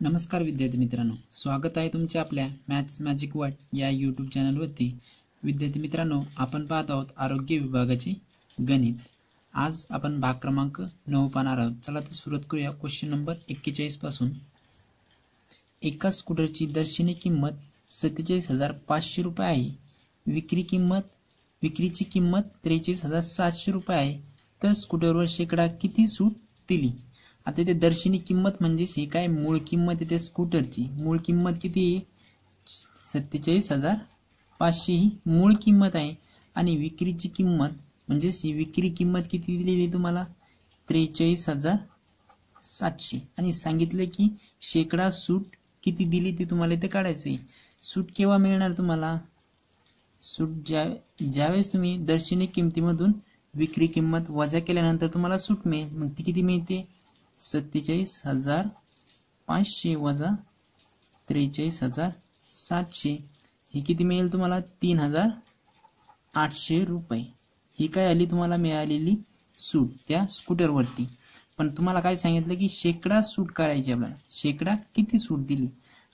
नमस्कार विद्यार्थी मित्रांनो, स्वागत आहे तुमचे आपल्या मॅथ्स मॅजिक वर्ड या यूट्यूब चॅनलवरती। विद्यार्थी मित्रांनो, आपण पाहत आहोत आरोग्य विभागाचे गणित। आज आपण भाग क्रमांक 9 पाहणार आहोत। चला तर सुरुवात करूया क्वेश्चन नंबर 41 पासून। एका स्कूटरची दर्शनी किंमत 47,500 रुपये आहे। विक्रीची किंमत 43,700 रुपये आहे। तर स्कूटरवर शेकडा किती सूट दिली? आता इथे दर्शनी किंमत म्हणजेच ही काय मूळ किंमत येते स्कूटरची। मूळ किंमत किती आहे? 47,500 ही मूळ किंमत आहे। आणि विक्रीची किंमत म्हणजेच ही विक्री किंमत किती दिलेली तुम्हाला? 43,700। आणि सांगितले की शेकडा सूट किती दिली ते तुम्हाला इथे काढायचे। सूट केव्हा मिळणार तुम्हाला? सूट ज्यावेळेस तुम्ही दर्शनी किमतीमधून विक्री किंमत वजा केल्यानंतर तुम्हाला सूट मिळेल। मग ती किती मिळते? 47,500 वजा 43,700 ही किती मिळेल तुम्हाला? 3,800 रुपये। ही काय आली तुम्हाला मिळालेली सूट त्या स्कूटरवरती। पण तुम्हाला काय सांगितलं की शेकडा सूट काढायची आपल्याला। शेकडा किती सूट दिली?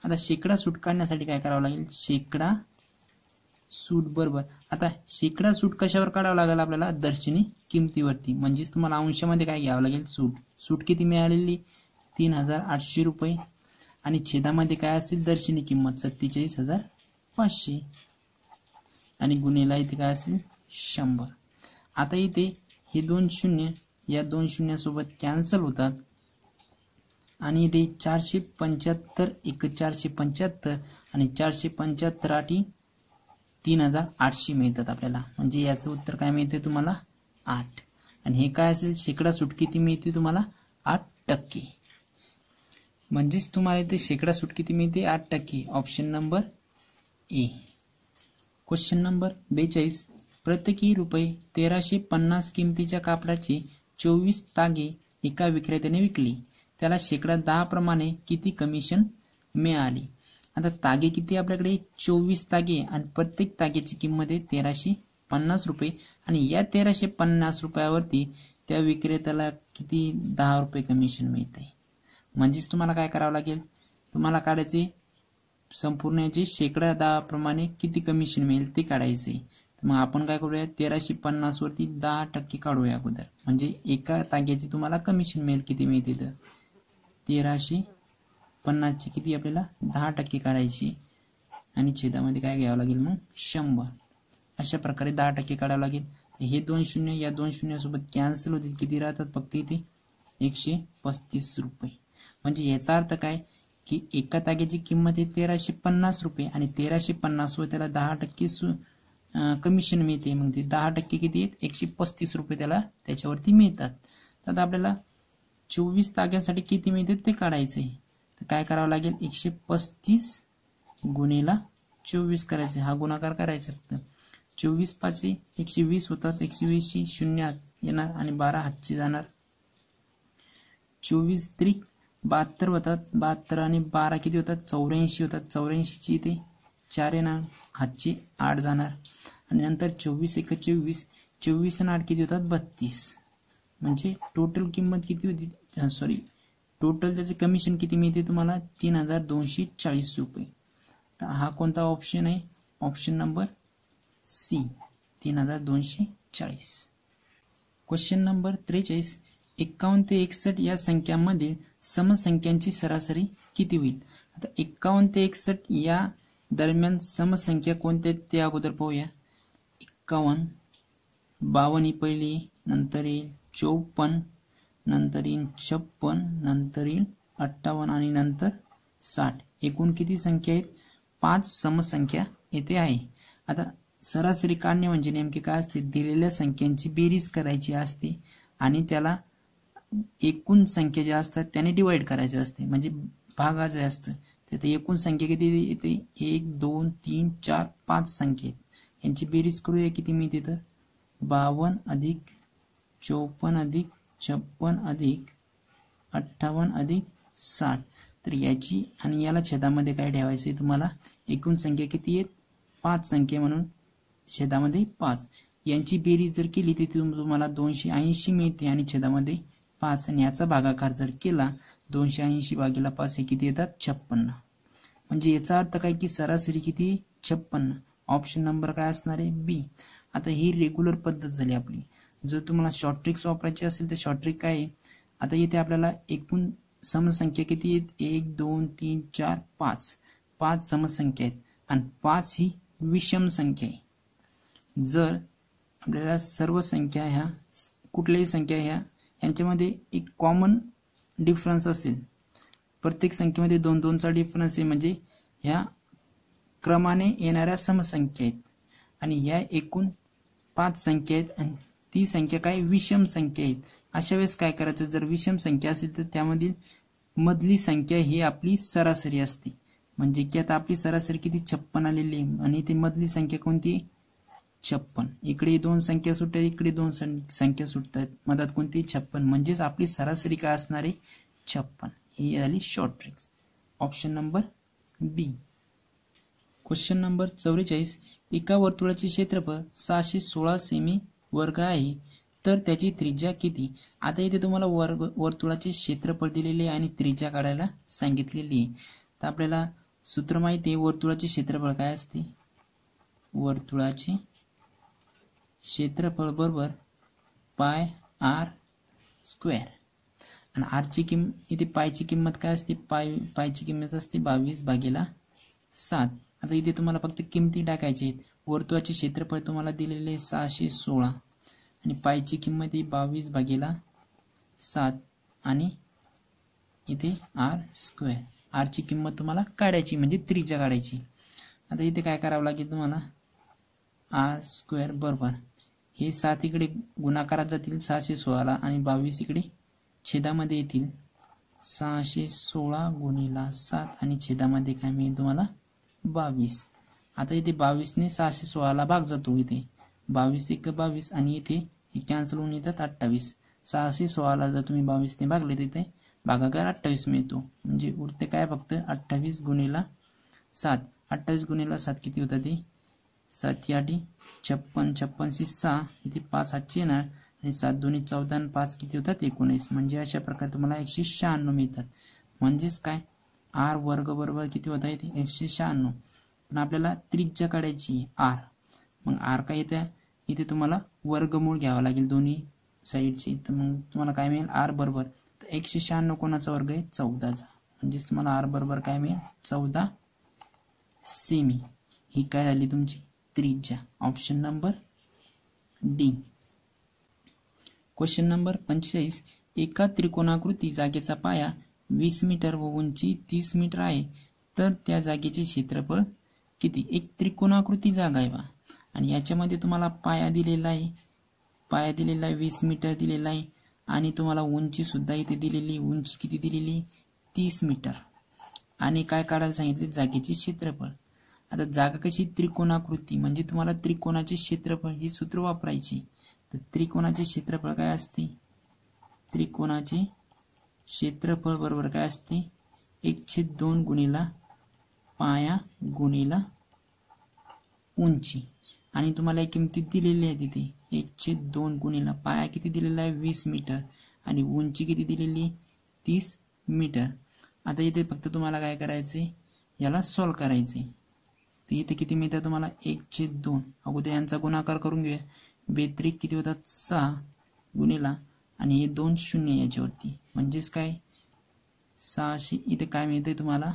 आता शेकडा सूट काढण्यासाठी काय करावं लागेल? शेकडा सूट बरोबर आता शेकडा सूट कशावर काढावं लागेल आपल्याला? दर्शनी किमतीवरती। म्हणजेच तुम्हाला अंशामध्ये काय घ्यावं लागेल? सूट। सूट किती मिळालेली? 3,800 रुपये। आणि छेदामध्ये काय असेल? दर्शनी किंमत 47,500 आणि गुणिले इथे काय असेल? 100। आता इथे हे दोन शून्य या दोन शून्यासोबत कॅन्सल होतात आणि इथे 475 एक 475 आणि 475 आठी 3,800 मिळतात आपल्याला। म्हणजे याचं उत्तर काय मिळते तुम्हाला? 8। आणि हे काय असेल? शेकडा सूट किती मिळते तुम्हाला? 8%। म्हणजेच तुम्हाला इथे शेकडा सूट किती मिळते? 8%। Option number A. Question number 42। प्रत्येकी रुपये 1,350 किमतीच्या कापडाचे 24 तागे एका विक्रेत्याने विकले। त्याला शेकडा 10 प्रमाणे किती कमिशन मिळाली? आता तागे किती आपल्याकडे? 24 तागे आणि प्रत्येक ताग्याची किंमत आहे 1,350 रुपये। आणि या 1,350 रुपयावरती त्या विक्रेत्याला किती? 10 रुपये कमिशन मिळते। म्हणजेच तुम्हाला काय करावं लागेल? तुम्हाला काढायचे संपूर्ण याचे शेकडा 10 प्रमाणे किती कमिशन मिळेल ते काढायचे। तर मग आपण काय करूया? 1,350 वरती 10% काढूया अगोदर। म्हणजे एका ताग्याची तुम्हाला कमिशन मिळेल किती मिळते? तर 1,350 ची किती आपल्याला? 10% काढायची आणि छेदामध्ये काय घ्यावं लागेल? मग 100। अशा प्रकारे 10% काढावं लागेल। हे दोन शून्य या दोन शून्यासोबत कॅन्सल होतील। किती राहतात फक्त इथे? 135 रुपये। म्हणजे याचा अर्थ काय की एका ताग्याची किंमत आहे 1,350 रुपये आणि 1,350 वर त्याला 10% कमिशन मिळते। मग ते 10% किती आहेत? 135 रुपये त्याला त्याच्यावरती मिळतात। तर आपल्याला 24 ताग्यासाठी किती मिळते ते काढायचे। तर काय करावं लागेल? 135 गुणिले 24 करायचे। हा गुणाकार करायचा फक्त। 24 पाचे 120 होतात। 120 ची 0 येणार आणि 12 हातची जाणार। 24 त्रिक 72 होतात। 72 आणि 12 किती होतात? 84 होतात। 84 ची इथे 4 येणार, हातची 8 जाणार आणि नंतर 24 एक 24, 24 आणि 8 किती होतात? 32। म्हणजे टोटल किंमत किती होती? सॉरी, टोटल त्याचे कमिशन किती मिळते तुम्हाला? 3,240 रुपये। तर हा कोणता ऑप्शन आहे? Option number C, 3,240। Question number 43। 51 ते 61 या संख्यांमधील समसंख्यांची सरासरी किती होईल? आता 51 ते 61 या दरम्यान समसंख्या कोणत्या ते अगोदर पाहूया। 51, 52 ही पहिली, नंतर येईल 54, नंतर येईल 56, नंतर येईल 58 आणि नंतर 60। एकूण किती संख्या आहेत? 5 समसंख्या येथे आहे। आता सरासरी काढणे म्हणजे नेमके काय असते? दिलेल्या संख्यांची बेरीज करायची असते आणि त्याला एकूण संख्या ज्या असतात त्याने डिवाइड करायचे असते। म्हणजे भागाचे असतं। तर एकूण संख्या किती येते? 1 2 3 4 5 संख्या आहेत। यांची बेरीज करूया किती मिळते? तर 52 अधिक 54 अधिक 56 अधिक 58 अधिक 60। तर याची आणि याला छेदामध्ये काय ठेवायचं आहे तुम्हाला? एकूण संख्या किती आहेत? 5 संख्या म्हणून छेदामध्ये 5। यांची बेरीज जर केली तर तुम्हाला 280 मिळते आणि छेदामध्ये 5 आणि याचा भागाकार जर केला 280 भागीला 5 हे किती येतात 56. म्हणजे याचा अर्थ काय की सरासरी किती 56. ऑप्शन नंबर काय असणार आहे बी. आता ही रेग्युलर पद्धत झाली आपली. जर तुम्हाला शॉर्ट ट्रिक्स वापरायची असेल तर शॉर्ट ट्रिक काय आहे, आता इथे आपल्याला एकूण समसंख्या किती आहेत 1 2 3 4 5 5 समसंख्या आहेत आणि 5 ही विषम संख्या आहे. जर आपल्याला सर्व संख्या ह्या कुठल्याही संख्या ह्या यांच्यामध्ये एक कॉमन डिफरन्स असेल, प्रत्येक संख्येमध्ये 2 2 चा डिफरन्स आहे, म्हणजे ह्या क्रमाने येणाऱ्या समसंख्या आहेत आणि या एकूण 5 संख्या आहेत आणि ती संख्या काय विषम संख्या आहेत. अशा वेळेस काय करायचं, जर विषम संख्या असेल तर त्यामधील मधली संख्या ही आपली सरासरी असते. म्हणजे की आता आपली सरासरी किती 56 आलेली आहे आणि ती मधली संख्या कोणती 56. इकडे 2 संख्या सुटतात, इकडे 2 संख्या सुटतात, मधात कोणती 56. म्हणजेच आपली सरासरी काय असणार आहे 56. ही झाली short tricks. Option number B. Question number 44. एका वर्तुळाचे क्षेत्रफळ 616 सेमी वर्ग आहे तर त्याची त्रिज्या किती. आता इथे तुम्हाला वर्तुळाचे क्षेत्रफळ दिलेले आणि त्रिज्या काढायला सांगितलेली आहे. तर आपल्याला सूत्र माहिती आहे, वर्तुळाचे क्षेत्रफळ काय असते, वर्तुळाचे क्षेत्रफळ बरोबर पाय आर स्क्वेअर आणि आरची किंमत इथे पायची किंमत काय असते, पायची किंमत असते 22/7. आता इथे तुम्हाला फक्त किमती टाकायची आहेत. वर्तुळाचे क्षेत्रफळ तुम्हाला दिलेले 616 आणि पायची किंमत ही 22/7 आणि इथे आर स्क्वेअर. आरची किंमत तुम्हाला काढायची म्हणजे त्रिज्या काढायची. आता इथे काय करावं लागेल तुम्हाला, आर स्क्वेअर बरोबर हे 7 इकडे गुणाकारात जातील 616 आणि 22 इकडे छेदामध्ये येतील 616 गुणिला 7 आणि छेदामध्ये काय मिळेल तुम्हाला 22. आता इथे 22 ने 616 भाग जातो, इथे 22 1 22 आणि इथे हे कॅन्सल होऊन येतात 28. 616 जर तुम्ही 22 ने भागले तिथे भागाकार 28 मिळतो. म्हणजे उरते काय फक्त 28 गुणिला 7. 28 गुणिला 7 किती होतात ते 7 8 56 56 6 इथे 5 हातचे येणार आणि 7 2 14 आणि 5 किती होतात 19. म्हणजे अशा प्रकारे तुम्हाला 196 मिळतात. म्हणजेच काय आर वर्ग बरोबर किती होता इथे 196. पण आपल्याला त्रिज्या काढायची आर. मग आर काय येते इथे तुम्हाला वर्गमूळ घ्यावा लागेल दोन्ही साईडचे. तर मग तुम्हाला काय मिळेल आर बरोबर 196 कोणाचा वर्ग आहे 14चा. म्हणजेच तुम्हाला आर बरोबर काय मिळेल 14 सेमी. ही काय झाली तुमची त्रिज्या. Option number D. Question number 45. एका त्रिकोणाकृती जागेचा पाया 20 मीटर व उंची 30 मीटर आहे तर त्या जागेचे क्षेत्रफळ किती. एक त्रिकोणाकृती जागा आहे बा आणि याच्यामध्ये तुम्हाला पाया दिलेला आहे, 20 मीटर दिलेला आहे आणि तुम्हाला उंची सुद्धा इथे दिलेली, उंची किती दिलेली 30 मीटर आणि काय काढायला सांगितले जागेचे क्षेत्रफळ. आता जागा कशी त्रिकोणाकृती म्हणजे तुम्हाला त्रिकोणाचे क्षेत्रफळ ही सूत्र वापरायची. तर त्रिकोणाचे क्षेत्रफळ काय असते, त्रिकोणाचे क्षेत्रफळ बरोबर काय असते 1/2 गुणिला पाया गुणिला उंची आणि तुम्हाला एक किमती दिलेली आहे तिथे 1/2 गुणिला पाया किती दिलेला आहे 20 मीटर आणि उंची किती दिलेली आहे 30 मीटर. आता इथे फक्त तुम्हाला काय करायचंय याला सॉल्व्ह करायचंय. तर इथे किती मिळतात तुम्हाला 1/2. अगोदर यांचा गुणाकार करून घेऊया. 42 किती होतात 6 गुणिला आणि हे 2 शून्य याच्यावरती म्हणजेच काय 600. इथे काय मिळते तुम्हाला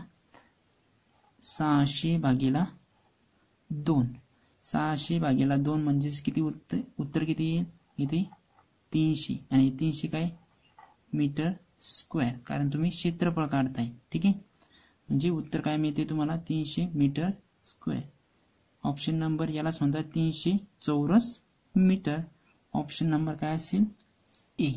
600/2. 600/2 म्हणजेच किती उत्तर किती येईल इथे 300 आणि 300 काय मीटर स्क्वेअर कारण तुम्ही क्षेत्रफळ काढताय. ठीक आहे, म्हणजे उत्तर काय मिळते तुम्हाला 300 मीटर स्क्वेअर. ऑप्शन नंबर यालाच म्हणतात 300 चौरस मीटर. ऑप्शन नंबर काय असेल ए.